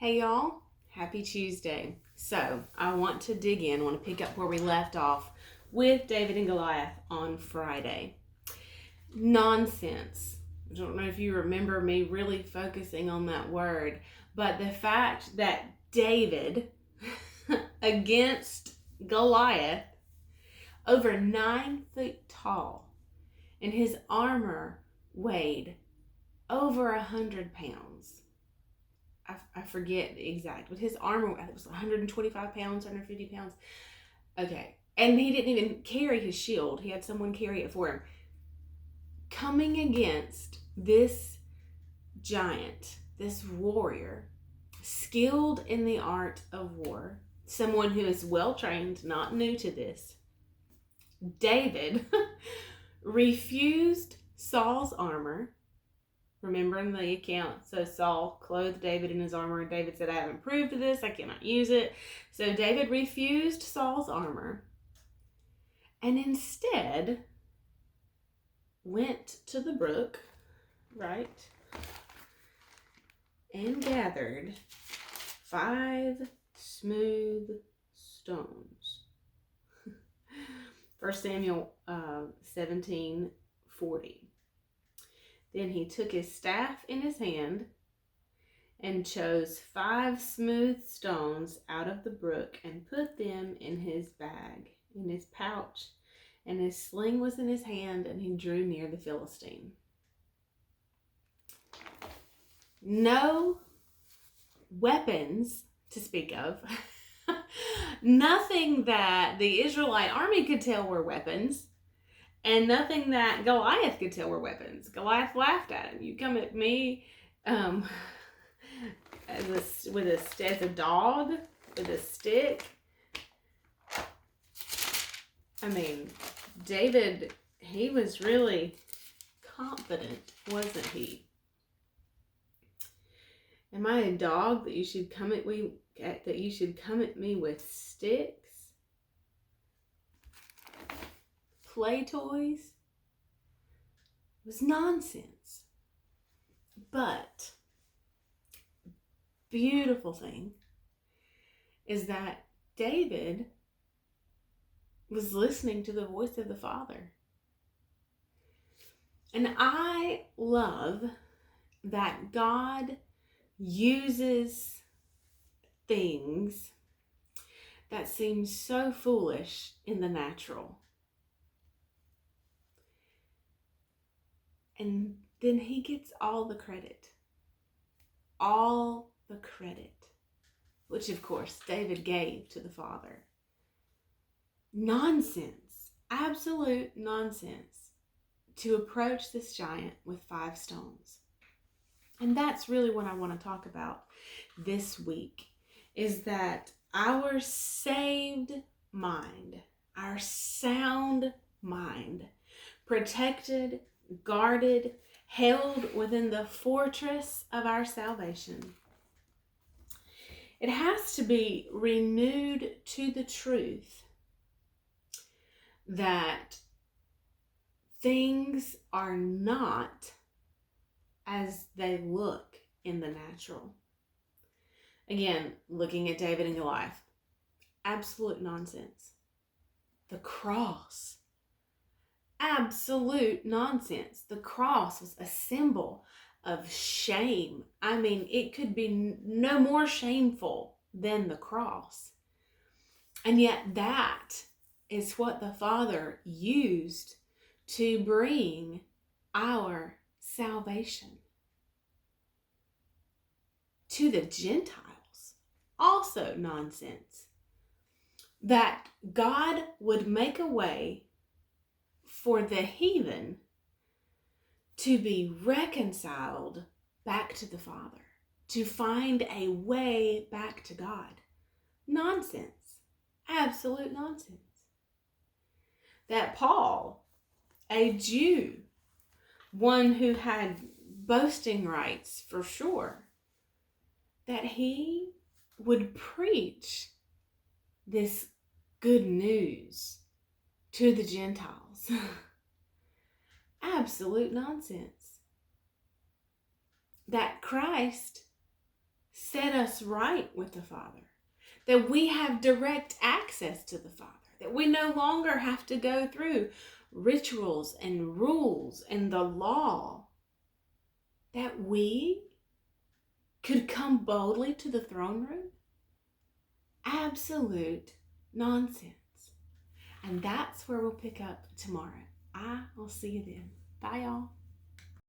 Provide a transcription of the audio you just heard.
Hey y'all, happy Tuesday. So I want to dig in, I want to pick up where we left off with David and Goliath on Friday. Nonsense. I don't know if you remember me really focusing on that word, but the fact that David against Goliath, over 9 feet tall, and his armor weighed over 100 pounds. I forget the exact, but his armor, it was 125 pounds, 150 pounds. Okay. And he didn't even carry his shield. He had someone carry it for him. Coming against this giant, this warrior, skilled in the art of war, someone who is well trained, not new to this, David refused Saul's armor. Remember in the account, so Saul clothed David in his armor, and David said, I haven't proved this, I cannot use it. So David refused Saul's armor and instead went to the brook, right, and gathered 5 smooth stones. 1 Samuel 17:40. Then he took his staff in his hand and chose 5 smooth stones out of the brook and put them in his bag, in his pouch, and his sling was in his hand, and he drew near the Philistine. No weapons to speak of. Nothing that the Israelite army could tell were weapons. And nothing that Goliath could tell were weapons. Goliath laughed at him. You come at me as a dog with a stick. I mean, David, he was really confident, wasn't he? Am I a dog that you should come at me with sticks? Play toys? It was nonsense. But beautiful thing is that David was listening to the voice of the Father. And I love that God uses things that seem so foolish in the natural. And then he gets all the credit. All the credit. Which, of course, David gave to the Father. Nonsense. Absolute nonsense. To approach this giant with 5 stones. And that's really what I want to talk about this week. Is that our saved mind, our sound mind, protected, guarded, held within the fortress of our salvation. It has to be renewed to the truth that things are not as they look in the natural. Again, looking at David and Goliath, absolute nonsense. The cross. Absolute nonsense. The cross was a symbol of shame. I mean, it could be no more shameful than the cross. And yet that is what the Father used to bring our salvation. To the Gentiles. Also nonsense. That God would make a way for the heathen to be reconciled back to the Father, to find a way back to God. Nonsense. Absolute nonsense. That Paul, a Jew, one who had boasting rights for sure, that he would preach this good news to the Gentiles. Absolute nonsense. That Christ set us right with the Father, that we have direct access to the Father, that we no longer have to go through rituals and rules and the law, that we could come boldly to the throne room? Absolute nonsense. And that's where we'll pick up tomorrow. I will see you then. Bye, y'all.